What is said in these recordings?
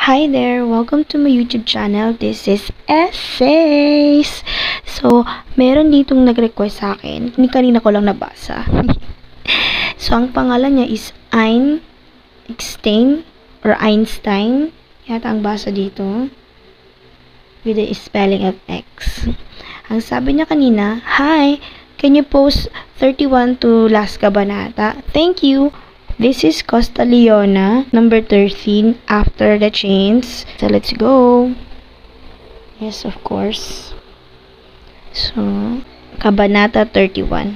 Hi there! Welcome to my YouTube channel. This is Essays! So, meron ditong nag-request sa akin. Kanina ko lang nabasa. So, ang pangalan niya is Einstein or Einstein. Yata ang basa dito. With the spelling of X. Ang sabi niya kanina, "Hi! Can you post 31 to last kabanata? Thank you!" This is Costa Leona, number 13, after the chains. So, let's go. Yes, of course. So, Kabanata 31.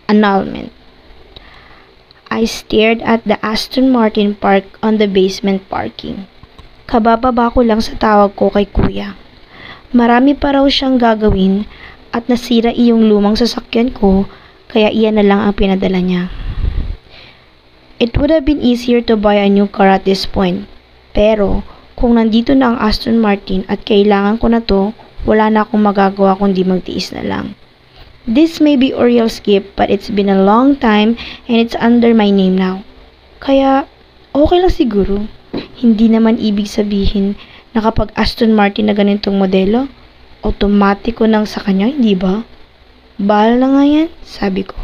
Annulment. I stared at the Aston Martin parked on the basement parking. Kabababa ko lang sa tawag ko kay kuya. Marami pa raw siyang gagawin at nasira iyong lumang sasakyan ko, kaya iyan na lang ang pinadala niya. It would have been easier to buy a new car at this point. Pero, kung nandito na ang Aston Martin at kailangan ko na to, wala na akong magagawa kundi magtiis na lang. This may be Oriel's gift, but it's been a long time and it's under my name now. Kaya, okay lang siguro. Hindi naman ibig sabihin na kapag Aston Martin na ganitong modelo, automatic ko nang sa kanya, hindi ba? Bahala na nga yan, sabi ko.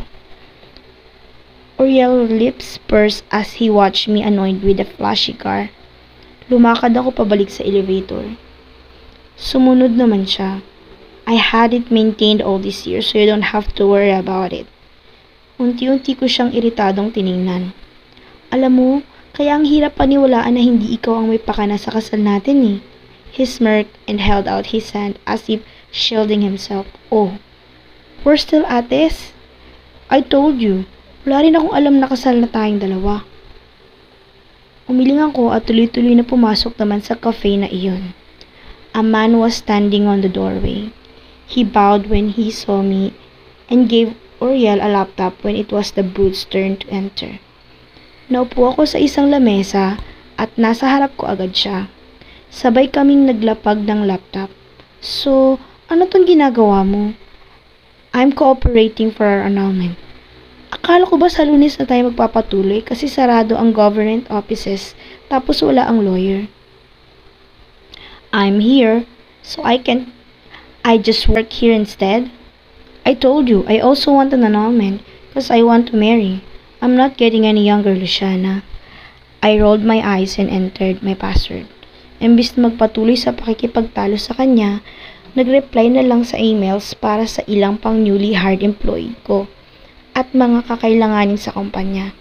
Oriel's lips pursed as he watched me annoyed with the flashy car. Lumakad ako pabalik sa elevator. Sumunod naman siya. I had it maintained all this year so you don't have to worry about it. Unti-unti ko siyang iritadong tiningnan. Alam mo, kaya ang hirap paniwalaan na hindi ikaw ang may pakana sa kasal natin eh. He smirked and held out his hand as if shielding himself. Oh, we're still ates? I told you. Wala rin akong alam na kasal na tayong dalawa. Umilingan ko at tuloy-tuloy na pumasok naman sa cafe na iyon. A man was standing on the doorway. He bowed when he saw me and gave Oriel a laptop when it was the brute's turn to enter. Naupo ako sa isang lamesa at nasa harap ko agad siya. Sabay kaming naglapag ng laptop. So, ano tong ginagawa mo? I'm cooperating for our annulment. Akala ko ba sa Lunes na tayo magpapatuloy kasi sarado ang government offices tapos wala ang lawyer. I'm here, so I just work here instead. I told you, I also want an annulment because I want to marry. I'm not getting any younger, Luciana. I rolled my eyes and entered my password. Imbis na magpatuloy sa pakikipagtalo sa kanya, nag-reply na lang sa emails para sa ilang pang newly hired employee ko at mga kakailanganin sa kumpanya.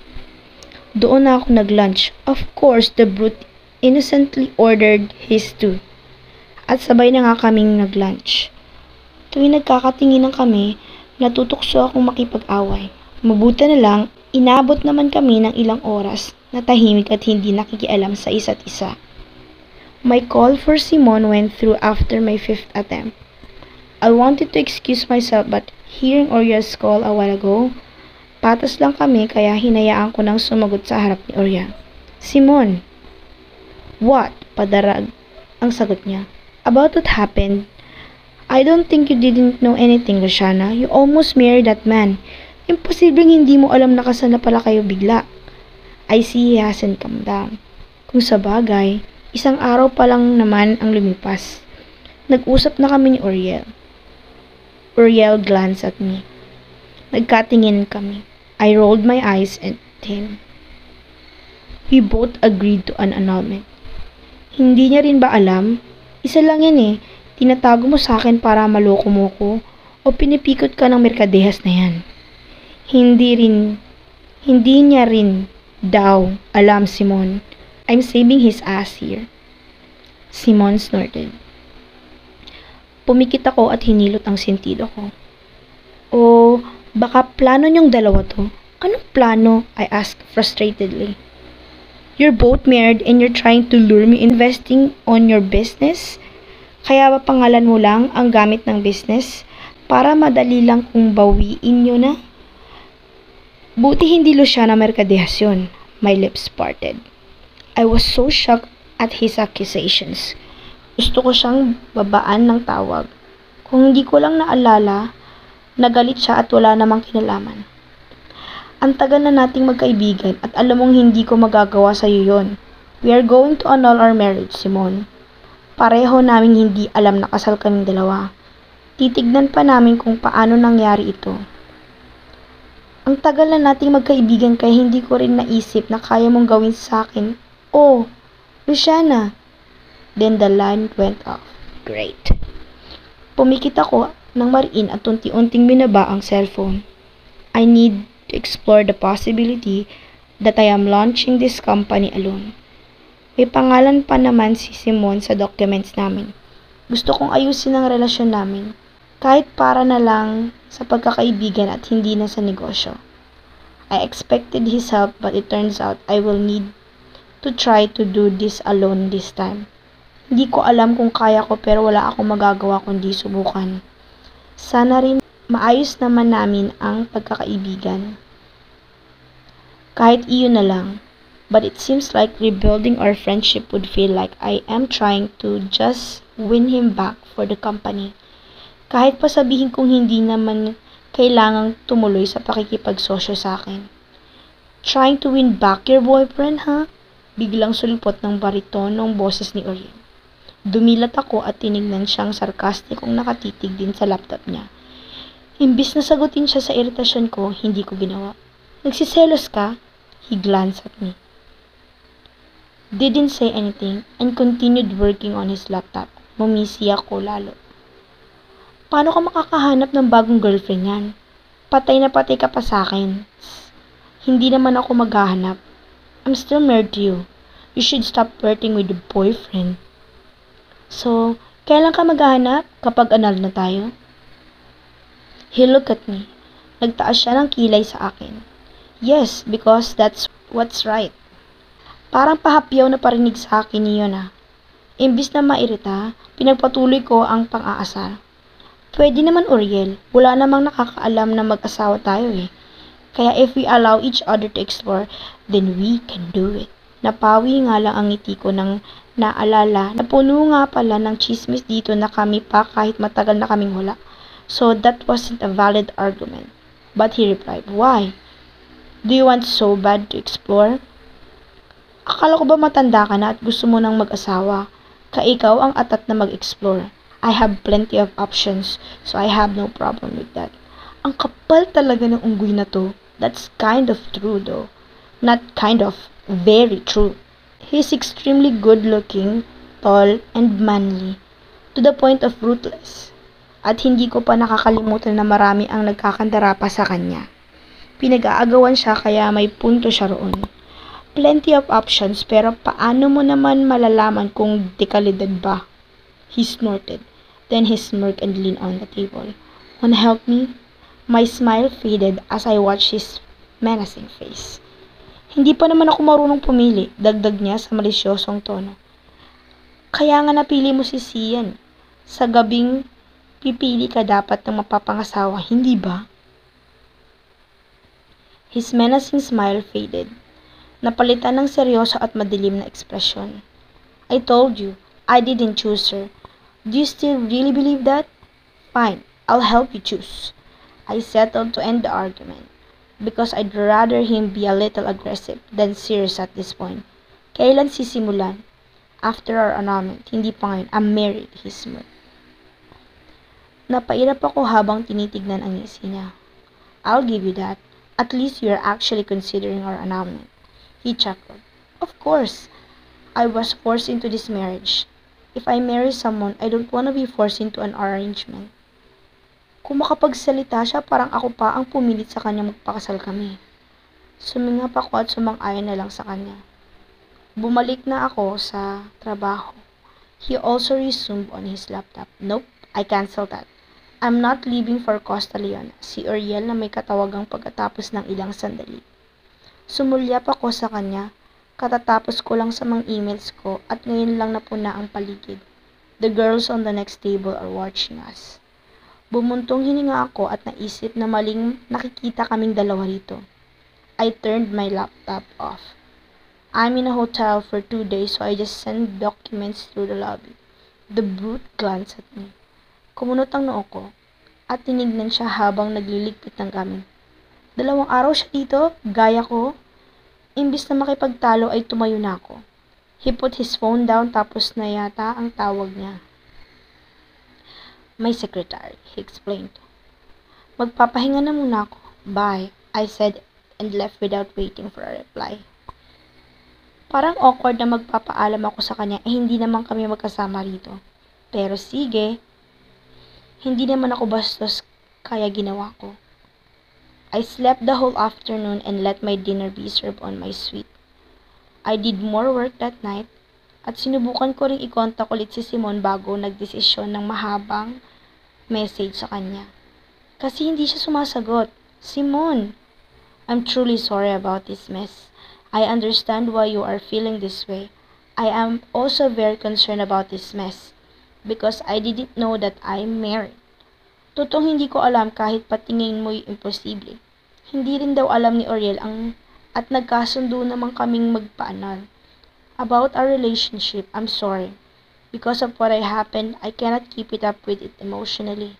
Doon na ako nag-lunch. Of course, the brute innocently ordered his too. At sabay na nga kaming nag-lunch. Tuwing nagkakatinginan kami, natutokso akong makipag-away. Mabuti na lang, inabot naman kami ng ilang oras na tahimik at hindi nakikialam sa isa't isa. My call for Simon went through after my 5th attempt. I wanted to excuse myself but hearing Oriel's call a while ago, patas lang kami kaya hinayaan ko nang sumagot sa harap ni Oriel. Simon! What? Padarag ang sagot niya. About what happened? I don't think you didn't know anything, Luciana. You almost married that man. Imposibleng hindi mo alam na kasal na pala kayo bigla. I see he hasn't come down. Kung sa bagay, isang araw pa lang naman ang lumipas. Nag-usap na kami ni Oriel. Oriel glanced at me. Nagkatingin kami. I rolled my eyes at him. We both agreed to an annulment. Hindi niya rin ba alam? Isa lang yan eh. Tinatago mo sa akin para maloko mo ko o pinipikot ka ng merkadehas na yan. Hindi niya rin daw alam, Simon. I'm saving his ass here. Simon snorted. Pumikit ako at hinilot ang sentido ko. O, baka plano niyong dalawa to? Anong plano? I asked frustratedly. You're both married and you're trying to lure me investing on your business? Kaya ba pangalan mo lang ang gamit ng business para madali lang kung bawiin nyo na? Buti hindi Luciana merkadehas yun. My lips parted. I was so shocked at his accusations. Gusto ko siyang babaan ng tawag. Kung hindi ko lang naalala, nagalit siya at wala namang kinalaman. Ang tagal na nating magkaibigan at alam mong hindi ko magagawa sa iyo yon. We are going to annul our marriage, Simon. Pareho naming hindi alam na kasal kaming dalawa. Titignan pa namin kung paano nangyari ito. Ang tagal na nating magkaibigan kaya hindi ko rin naisip na kaya mong gawin sa akin. Oh, Luciana. Then the line went off. Great. Pumikit ako ng mariin at unti-unting binaba ang cellphone. I need to explore the possibility that I am launching this company alone. May pangalan pa naman si Simon sa documents namin. Gusto kong ayusin ang relasyon namin. Kahit para na lang sa pagkakaibigan at hindi na sa negosyo. I expected his help but it turns out I will need to try to do this alone this time. Hindi ko alam kung kaya ko pero wala akong magagawa kundi subukan. Sana rin maayos naman namin ang pagkakaibigan. Kahit iyon na lang. But it seems like rebuilding our friendship would feel like I am trying to just win him back for the company. Kahit pa sabihin kong hindi naman kailangang tumuloy sa pakikipagsosyo sa akin. Trying to win back your boyfriend, ha? Biglang sulpot ng bariton ng boses ni Uriel. Dumilat ako at tinignan siyang sarkastikong nakatitig din sa laptop niya. Imbis na sagutin siya sa iritasyon ko, hindi ko ginawa. Nagsiselos ka? He glanced at me. Didn't say anything and continued working on his laptop. Mumisi ako lalo. Paano ka makakahanap ng bagong girlfriend yan? Patay na patay ka pa sa akin. Hindi naman ako maghahanap. I'm still married to you. You should stop flirting with your boyfriend. So, kailan ka maghahanap? Kapag anal na tayo? He looked at me. Nagtaas siya ng kilay sa akin. Yes, because that's what's right. Parang pahapyaw na parinig sa akin niyo na. Imbis na mairita, pinagpatuloy ko ang pang-aasar. Pwede naman, Uriel. Wala namang nakakaalam na mag-asawa tayo eh. Kaya if we allow each other to explore, then we can do it. Napawi nga lang ang ngiti ko nang naalala na puno nga pala ng chismis dito na kami pa kahit matagal na kaming wala. So that wasn't a valid argument. But he replied, why? Do you want so bad to explore? Akala ko ba matanda ka na at gusto mo nang mag-asawa? Ikaw ang atat na mag-explore. I have plenty of options, so I have no problem with that. Ang kapal talaga ng unggoy na to. That's kind of true though. Not kind of, very true. He's extremely good-looking, tall, and manly. To the point of ruthless. At hindi ko pa nakakalimutan na marami ang nagkakandara pa sa kanya. Pinag-aagawan siya kaya may punto siya roon. Plenty of options pero paano mo naman malalaman kung dekalidad ba? He snorted. Then he smirked and leaned on the table. Wanna help me? My smile faded as I watched his menacing face. Hindi pa naman ako marunong pumili, dagdag niya sa malisyosong tono. Kaya nga napili mo si Sian. Sa gabing pipili ka dapat ng mapapangasawa, hindi ba? His menacing smile faded. Napalitan ng seryoso at madilim na ekspresyon. I told you, I didn't choose her. Do you still really believe that? Fine, I'll help you choose. I settled to end the argument because I'd rather him be a little aggressive than serious at this point. Kailan sisimulan? After our annulment, hindi pa ngayon. I'm married, he smirked. Napairap ako habang tinitignan ang ngisi niya. I'll give you that. At least you're actually considering our annulment. He chuckled. Of course, I was forced into this marriage. If I marry someone, I don't want to be forced into an arrangement. Kung makapagsalita siya, parang ako pa ang pumilit sa kanya magpakasal kami. Sumingap ako at sumang-ayon na lang sa kanya. Bumalik na ako sa trabaho. He also resumed on his laptop. Nope, I canceled that. I'm not leaving for Costa Leona. Si Uriel na may katawagang pagkatapos ng ilang sandali. Sumulyap ako sa kanya. Katatapos ko lang sa mga emails ko at ngayon lang napuna ang paligid. The girls on the next table are watching us. Bumuntong hininga ako at naisip na maling nakikita kaming dalawa rito. I turned my laptop off. I'm in a hotel for 2 days so I just sent documents through the lobby. The brute glanced at me. Kumunot ang noo ko at tinignan siya habang nagliligpit ng gamit. 2 araw siya dito, gaya ko. Imbis na makipagtalo ay tumayo na ako. He put his phone down tapos na yata ang tawag niya. My secretary, he explained. Magpapahinga na muna ako. Bye, I said and left without waiting for a reply. Parang awkward na magpapaalam ako sa kanya hindi naman kami magkasama rito. Pero sige, hindi naman ako bastos kaya ginawa ko. I slept the whole afternoon and let my dinner be served on my suite. I did more work that night at sinubukan ko ring i-contact ulit si Simon bago nagdesisyon ng mahabang message sa kanya. Kasi hindi siya sumasagot. Simon, I'm truly sorry about this mess. I understand why you are feeling this way. I am also very concerned about this mess because I didn't know that I'm married. Totoong hindi ko alam kahit patingin mo'y imposible. Hindi rin daw alam ni Oriel at nagkasundo naman kaming magpaanan. About our relationship, I'm sorry. Because of what happened, I cannot keep it up with it emotionally.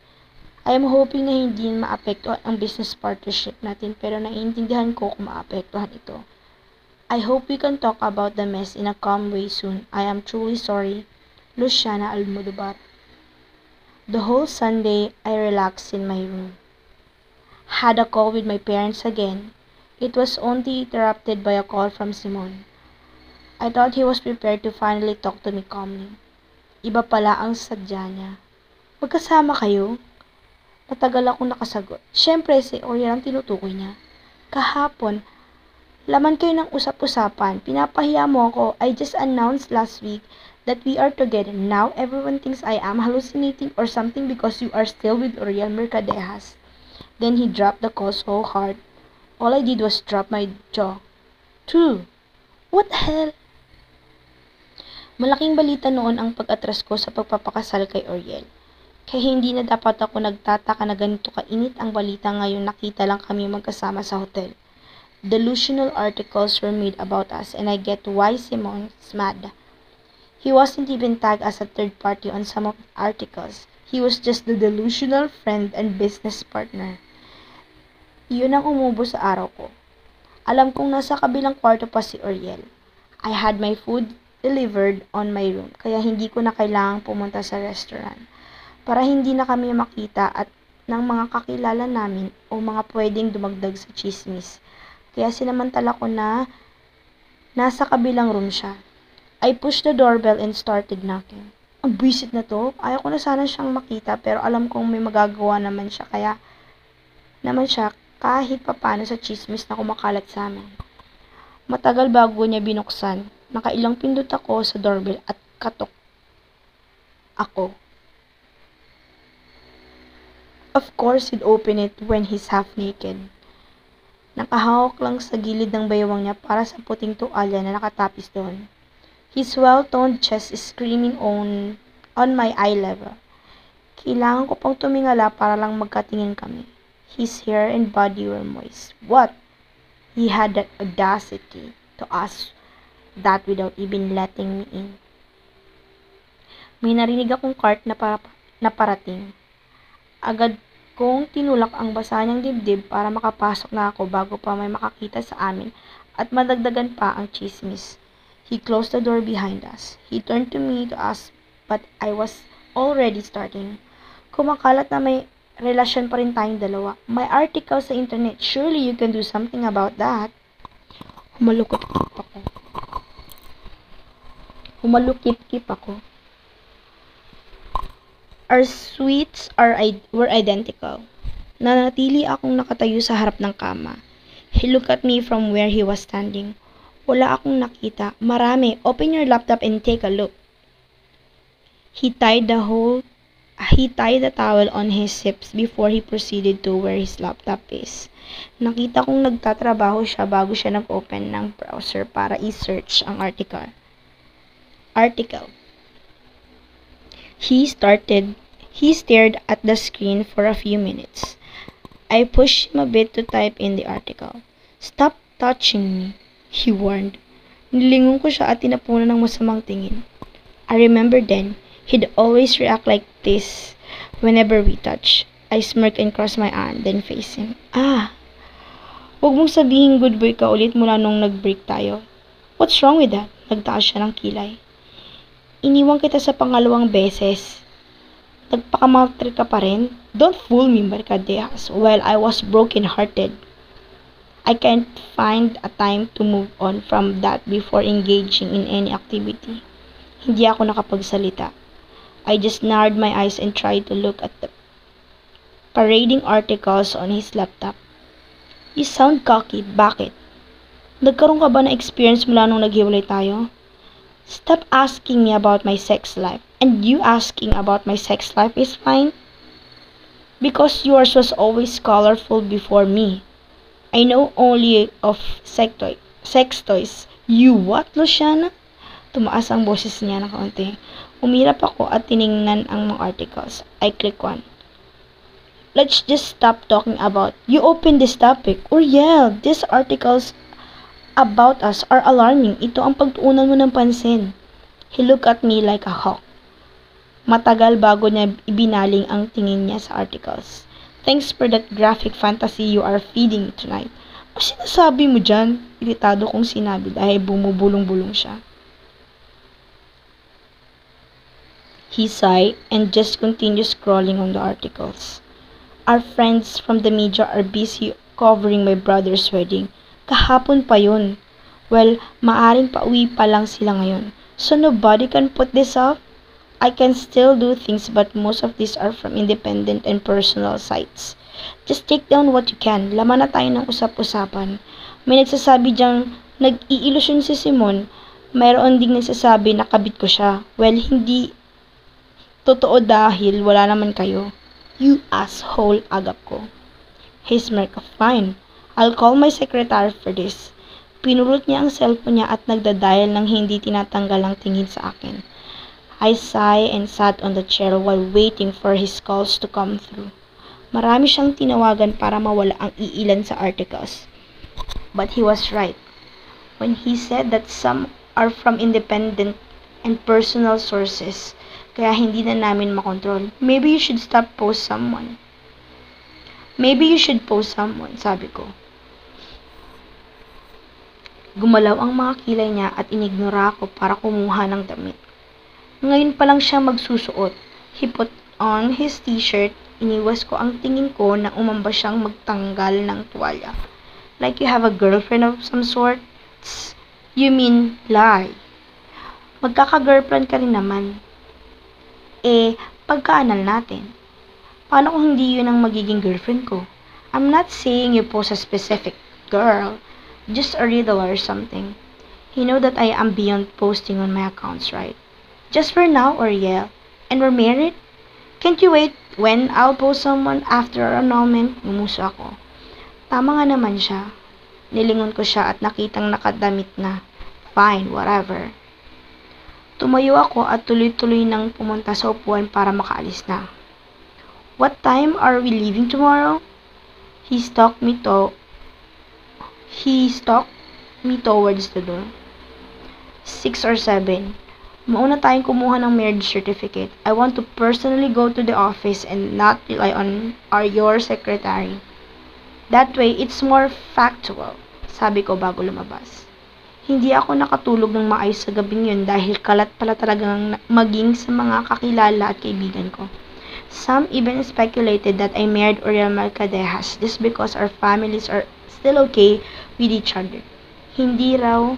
I am hoping na hindi maapektuhan ang business partnership natin pero naiintindihan ko kung maapektuhan ito. I hope we can talk about the mess in a calm way soon. I am truly sorry. Luciana Almodovar. The whole Sunday, I relaxed in my room. Had a call with my parents again. It was only interrupted by a call from Simon. I thought he was prepared to finally talk to me calmly. Iba pala ang sadya niya. Magkasama kayo? Matagal akong nakasagot. Siyempre, si Oriel ang tinutukoy niya. Kahapon, laman kayo ng usap-usapan. Pinapahiya mo ako. I just announced last week that we are together. Now, everyone thinks I am hallucinating or something because you are still with Oriel Mercadejas. Then he dropped the call so hard. All I did was drop my jaw. True. What the hell? Malaking balita noon ang pag-atras ko sa pagpapakasal kay Oriel. Kaya hindi na dapat ako nagtataka na ganito kainit ang balita ngayon nakita lang kami magkasama sa hotel. Delusional articles were made about us and I get why Simon's mad. He wasn't even tagged as a third party on some of the articles. He was just the delusional friend and business partner. Iyon ang umubo sa araw ko. Alam kong nasa kabilang kwarto pa si Oriel. I had my food delivered on my room kaya hindi ko na kailangang pumunta sa restaurant. Para hindi na kami makita at ng mga kakilala namin o mga pwedeng dumagdag sa chismis. Kaya sinamantala ko na nasa kabilang room siya. I pushed the doorbell and started knocking. Ang buwisit na to, ayaw ko na sana siyang makita pero alam kong may magagawa naman siya kahit papano sa chismis na kumakalat sa amin. Matagal bago niya binuksan, nakailang pindot ako sa doorbell at katok ako. Of course, he'd open it when he's half naked. Nakahawak lang sa gilid ng baywang niya para sa puting tuwalya na nakatapis doon. His well-toned chest is screaming on my eye level. Kailangan ko pang tumingala para lang magkatingin kami. His hair and body were moist. What? He had that audacity to ask that without even letting me in. May narinig akong cart na parating. Agad kong tinulak ang basa niyang dibdib para makapasok na ako bago pa may makakita sa amin at madagdagan pa ang chismis. He closed the door behind us. He turned to me to ask, but I was already starting. Kumakalat na may relasyon pa rin tayong dalawa. May article sa internet. Surely you can do something about that. Humalukip-kip ako. Our suites were identical. Nanatili akong nakatayo sa harap ng kama. He looked at me from where he was standing. Wala akong nakita. Marami. Open your laptop and take a look. He tied the towel on his hips before he proceeded to where his laptop is. Nakita kong nagtatrabaho siya bago siya nag-open ng browser para i-search ang article. He stared at the screen for a few minutes. I pushed him a bit to type in the article. Stop touching me, he warned. Nilingon ko siya at tinapunan ng masamang tingin. I remember then, he'd always react like this whenever we touch. I smirked and crossed my arm, then faced him. Huwag mong sabihin good boy ka ulit mula nung nag-break tayo. What's wrong with that? Nagtaas siya ng kilay. Iniwan kita sa pangalawang beses. Nagpakamaltreat ka pa rin? Don't fool me, Mercadejas, while I was broken-hearted. I can't find a time to move on from that before engaging in any activity. Hindi ako nakapagsalita. I just narrowed my eyes and tried to look at the parading articles on his laptop. You sound cocky. Bakit? Nagkaroon ka ba ng experience mula nung naghiwalay tayo? Stop asking me about my sex life. And you asking about my sex life is fine. Because yours was always colorful before me. I know only of sex toys. You what, Luciana? Tumaas ang boses niya na kaunti. Umirap ako at tiningnan ang mga articles. I click one. Let's just stop talking about. You open this topic. Uriel, these articles about us are alarming. Ito ang pagtuunan mo ng pansin. He looked at me like a hawk. Matagal bago niya ibinaling ang tingin niya sa articles. Thanks for that graphic fantasy you are feeding me tonight. Ano sinasabi mo dyan? Iritado kong sinabi dahil bumubulong-bulong siya. He sighed and just continued scrolling on the articles. Our friends from the media are busy covering my brother's wedding. Kahapon pa yun. Well, maaring pauwi pa lang sila ngayon. So nobody can put this off? I can still do things but most of these are from independent and personal sites. Just take down what you can. Laman na tayo ng usap-usapan. May nagsasabi diyang nag-iilusyon si Simon. Mayroon ding nagsasabi na kabit ko siya. Well, hindi totoo dahil wala naman kayo. You asshole, agap ko. He smirked. Fine. I'll call my secretary for this. Pinulot niya ang cellphone niya at nagdadial ng hindi tinatanggal ang tingin sa akin. I sighed and sat on the chair while waiting for his calls to come through. Marami siyang tinawagan para mawala ang iilan sa articles. But he was right when he said that some are from independent and personal sources, kaya hindi na namin makontrol. Maybe you should post someone, sabi ko. Gumalaw ang mga kilay niya at inignora ko para kumuha ng damit. Ngayon pa lang siya magsusuot. He put on his t-shirt. Iniwas ko ang tingin ko na umamba siyang magtanggal ng tuwalya. Like you have a girlfriend of some sort? Tss, you mean lie? Magkaka-girlfriend ka rin naman. Pagkaanal natin. Paano kung hindi yun ang magiging girlfriend ko? I'm not saying you pose a specific girl. Just a riddle or something. You know that I am beyond posting on my accounts, right? Just for now, Uriel. And we're married? Can't you wait when I'll post someone after our annulment? Ngumuso ako. Tama nga naman siya. Nilingon ko siya at nakitang nakadamit na. Fine, whatever. Tumayo ako at tuloy-tuloy nang pumunta sa upuan para makaalis na. What time are we leaving tomorrow? He stalked me towards the door. 6 or 7. Mauna tayong kumuha ng marriage certificate. I want to personally go to the office and not rely on your secretary. That way, it's more factual, sabi ko bago lumabas. Hindi ako nakatulog ng maayos sa gabing yun dahil kalat pala talagang maging sa mga kakilala at kaibigan ko. Some even speculated that I married Uriel Mercadejas just because our families are still okay with each other. Hindi raw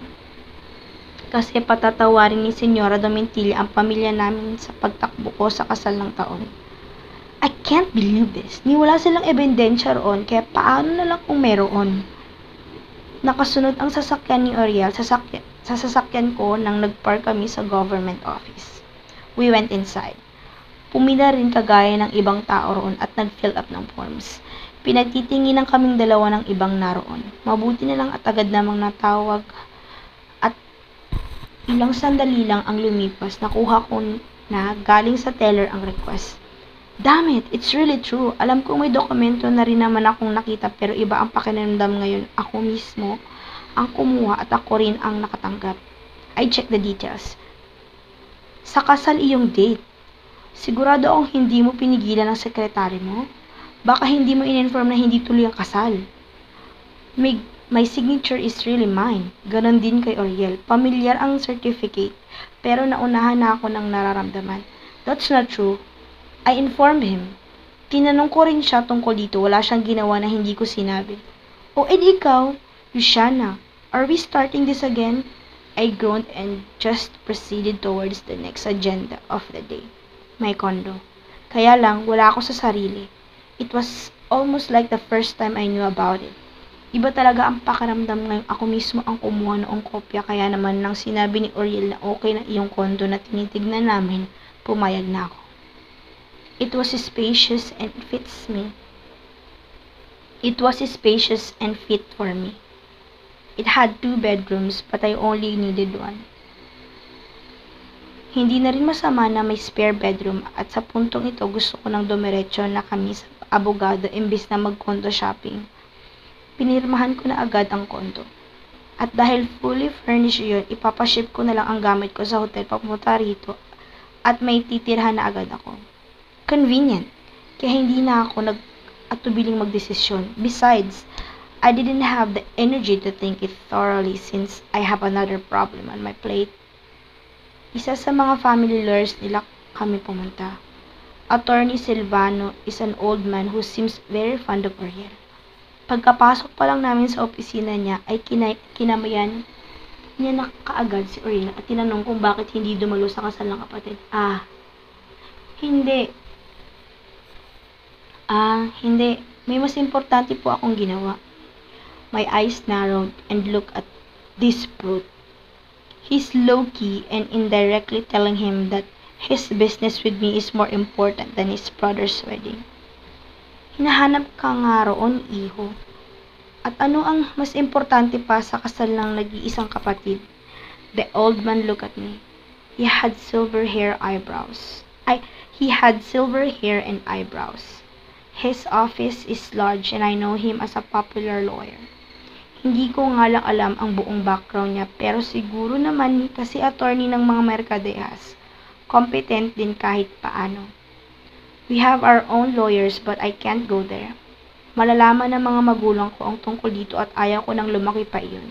kasi patatawarin ni Senyora Domentilla ang pamilya namin sa pagtakbo ko sa kasal ng taon. I can't believe this. Ni wala silang ebidensya roon, kaya paano na lang kung meron? Nakasunod ang sasakyan ni Uriel sa sasakyan ko nang nagpark kami sa government office. We went inside. Pumila rin kagaya ng ibang tao roon at nag-fill up ng forms. Pinagtitinginan kaming dalawa ng ibang naroon. Mabuti na lang at agad namang natawag at ilang sandali lang ang lumipas. Nakuha ko na galing sa teller ang request. Damn it, it's really true. Alam ko may dokumento na rin naman akong nakita pero iba ang pakiramdam ngayon. Ako mismo ang kumuha at ako rin ang nakatanggap. I checked the details. Sa kasal iyong date. Sigurado akong hindi mo pinigilan ng sekretary mo? Baka hindi mo in-inform na hindi tuloy ang kasal. May My signature is really mine. Ganon din kay Oriel. Pamilyar ang certificate, pero naunahan na ako ng nararamdaman. That's not true. I informed him. Tinanong ko rin siya tungkol dito. Wala siyang ginawa na hindi ko sinabi. Oh, edi ikaw, Luciana, are we starting this again? I groaned and just proceeded towards the next agenda of the day. My condo. Kaya lang, wala ako sa sarili. It was almost like the first time I knew about it. Iba talaga ang pakiramdam ngayong ako mismo ang kumuha noong kopya, kaya naman nang sinabi ni Oriel na okay na iyong kondo na tinitignan namin, pumayag na ako. It was spacious and fits me. It was spacious and fit for me. It had 2 bedrooms but I only needed 1. Hindi na rin masama na may spare bedroom at sa puntong ito gusto ko nang dumiretso na kami sa abogado imbis na mag-condo shopping. Pinirmahan ko na agad ang kondo. At dahil fully furnished yun, ipapaship ko na lang ang gamit ko sa hotel papunta rito at may titirhan na agad ako. Convenient. Kaya hindi na ako nag-atubiling magdesisyon. Besides, I didn't have the energy to think it thoroughly since I have another problem on my plate. Isa sa mga family lawyers nila kami pumunta. Attorney Silvano is an old man who seems very fond of Oriel. Pagkapasok pa lang namin sa opisina niya ay kinamayan niya na kaagad si Oriel at tinanong kung bakit hindi dumalo sa kasal ng kapatid. Hindi. May mas importante po akong ginawa. My eyes narrowed and looked at this brute. He's low-key and indirectly telling him that his business with me is more important than his brother's wedding. Hinahanap ka nga roon, iho. At ano ang mas importante pa sa kasal ng nag-iisang kapatid? The old man looked at me. He had silver hair and eyebrows. His office is large and I know him as a popular lawyer. Hindi ko nga lang alam ang buong background niya, pero siguro naman kasi attorney ng mga merkadehas. Competent din kahit paano. We have our own lawyers but I can't go there. Malalaman ng mga magulang ko ang tungkol dito at ayaw ko nang lumaki pa iyon.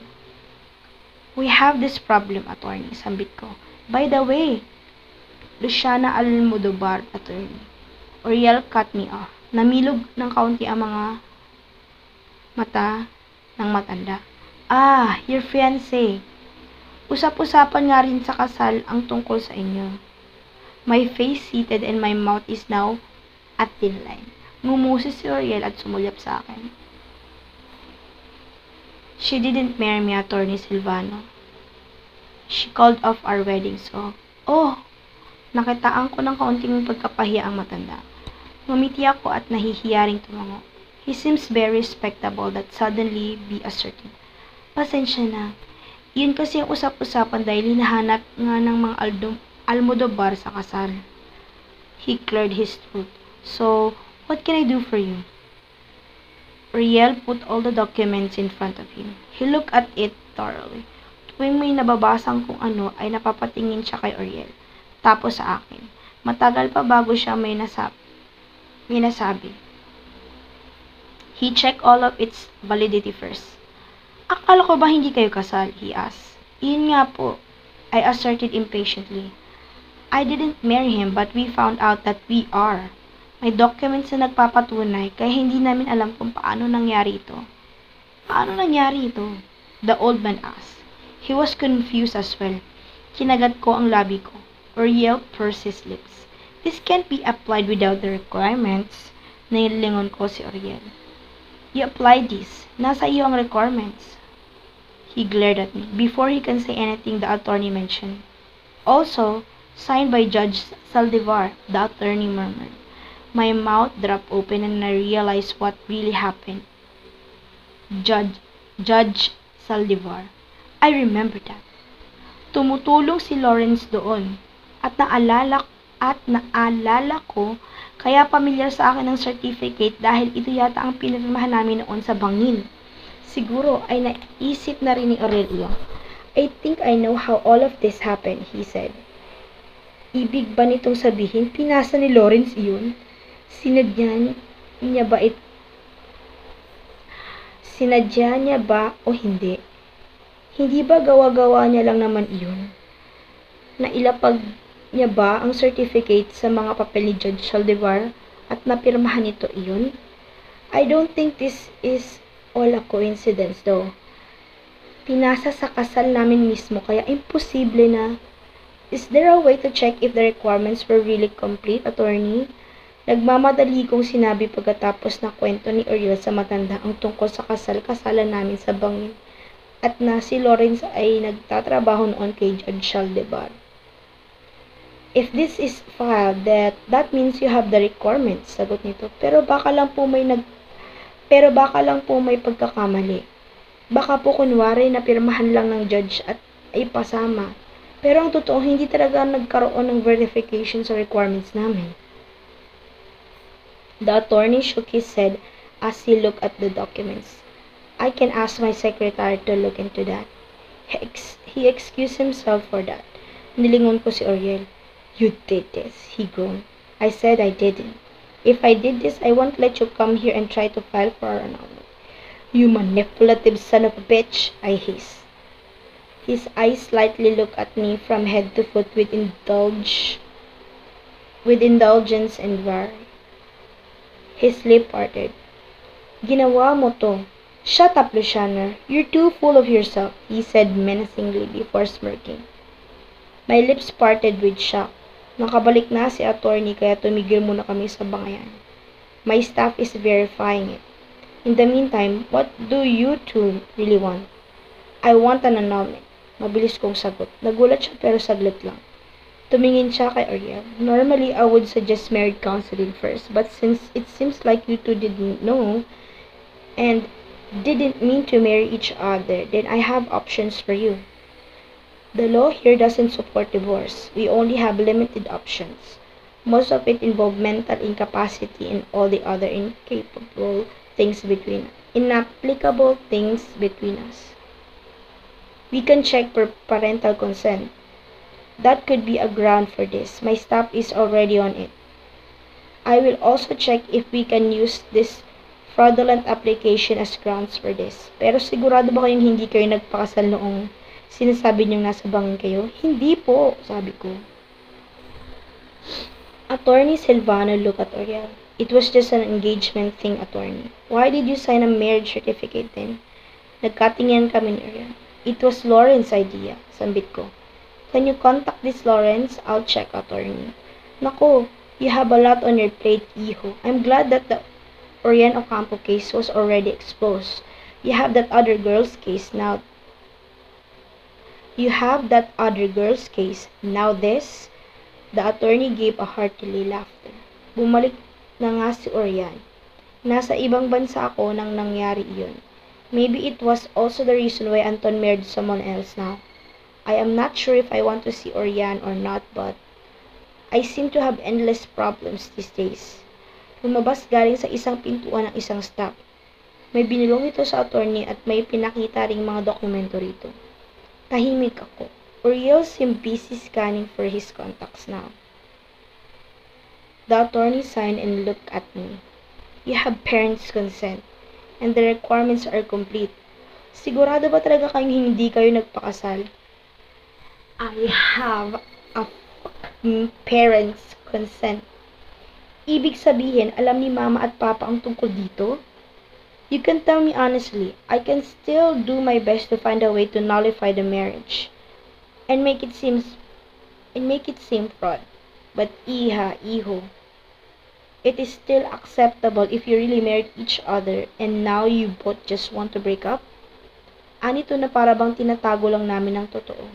We have this problem, attorney, sambit ko. By the way, Luciana Almodovar, attorney. Oriel cut me off. Namilog ng kaunti ang mga mata ng matanda. Your fiancé. Usap-usapan nga rin sa kasal ang tungkol sa inyo. My face seated and my mouth is now at thin line. Ngumusi si Oriel at sumulyap sa akin. She didn't marry me, Attorney Silvano. She called off our wedding, so... Nakitaan ko ng kaunting pagkapahiya ang matanda. Ngumiti ako at nahihiyaring tumango. He seems very respectable that suddenly be assertive. Pasensya na. Iyon kasi ang usap-usapan dahil hinahanap nga ng mga Almodovar sa kasal. He cleared his throat. So, what can I do for you? Oriel put all the documents in front of him. He looked at it thoroughly. Tuwing may nababasang kung ano ay napapatingin siya kay Oriel. Tapos sa akin. Matagal pa bago siya may nasabi. He checked all of its validity first. Akala ko ba hindi kayo kasal? He asked. Iyon nga po, I asserted impatiently. I didn't marry him but we found out that we are. May documents na nagpapatunay kaya hindi namin alam kung paano nangyari ito. Paano nangyari ito? The old man asked. He was confused as well. Kinagat ko ang labi ko. Oriel pursed his lips. This can't be applied without the requirements. Nailingon ko si Oriel. You applied this. Nasa iyo ang requirements. He glared at me. Before he can say anything, the attorney mentioned. Also, signed by Judge Saldivar, the attorney murmured. My mouth dropped open and I realized what really happened. Judge Saldivar. I remember that. Tumutulong si Lawrence doon. At naalala ko, kaya pamilyar sa akin ang certificate dahil ito yata ang pinirmahan namin noon sa bangin. Siguro ay naisip na rin ni Aurelio. I think I know how all of this happened, he said. Ibig ba nitong sabihin, pinasa ni Lawrence Sinadya niya ba o hindi? Hindi ba gawa-gawa niya lang naman iyon? Nailapag niya ba ang certificate sa mga papel ni Judge Saldivar at napirmahan nito iyon? I don't think this is all a coincidence though. Pinasa sa kasal namin mismo kaya imposible na. Is there a way to check if the requirements were really complete, attorney? Nagmamadali kong sinabi pagkatapos na kwento ni Ariel sa matanda ang tungkol sa kasal-kasalan namin sa bangin at na si Lawrence ay nagtatrabaho noon kay Judge Saldivar. If this is filed, that means you have the requirements, sagot nito. Pero baka lang po may pagkakamali. Baka po kunwari na pirmahan lang ng judge at ay pasama. Pero ang totoo, hindi talaga nagkaroon ng verification sa requirements namin. The attorney shook his head as he looked at the documents. I can ask my secretary to look into that. He excused himself for that. Nilingon ko si Ariel. You did this, he groaned. I said I didn't. If I did this, I won't let you come here and try to file for an annulment. You manipulative son of a bitch, I hissed. His eyes slightly looked at me from head to foot with indulgence and worry. His lip parted. Ginawa mo to. Shut up, Luciana. You're too full of yourself, he said menacingly before smirking. My lips parted with shock. Nakabalik na si attorney kaya tumigil muna kami sa bangayan. My staff is verifying it. In the meantime, what do you two really want? I want an annulment. Mabilis kong sagot. Nagulat siya pero saglit lang. Tumingin siya kay Ariel. Normally, I would suggest marriage counseling first, but since it seems like you two didn't know and didn't mean to marry each other, then I have options for you. The law here doesn't support divorce. We only have limited options. Most of it involve mental incapacity and all the other inapplicable things between us. We can check for parental consent. That could be a ground for this. My staff is already on it. I will also check if we can use this fraudulent application as grounds for this. Pero sigurado ba kayong hindi kayo nagpakasal noong sinasabi niyong nasa bangin kayo? Hindi po, sabi ko. Attorney Silvano looked at Ariel. It was just an engagement thing, attorney. Why did you sign a marriage certificate then? Nagkatingin kami ni Ariel. It was Lauren's idea, sambit ko. Can you contact this Lawrence? I'll check, attorney. Nako, you have a lot on your plate, iho. I'm glad that the Orion Ocampo case was already exposed. You have that other girl's case now. Now this? The attorney gave a hearty laughter. Bumalik na nga si Orion. Nasa ibang bansa ako nang nangyari iyon. Maybe it was also the reason why Anton married someone else now. I am not sure if I want to see Orion or not, but I seem to have endless problems these days. Lumabas galing sa isang pintuan ng isang staff. May binulong ito sa attorney at may pinakita ring mga dokumento rito. Tahimik ako. Oriel seemed busy scanning for his contacts now. The attorney signed and looked at me. You have parents' consent, and the requirements are complete. Sigurado ba talaga kayong hindi kayo nagpakasal? I have a parents' consent. Ibig sabihin, alam ni mama at papa ang tungkol dito? You can tell me honestly, I can still do my best to find a way to nullify the marriage and make it seem fraud. But iho, it is still acceptable if you really married each other and now you both just want to break up? Anito na para bang tinatago lang namin ang totoo.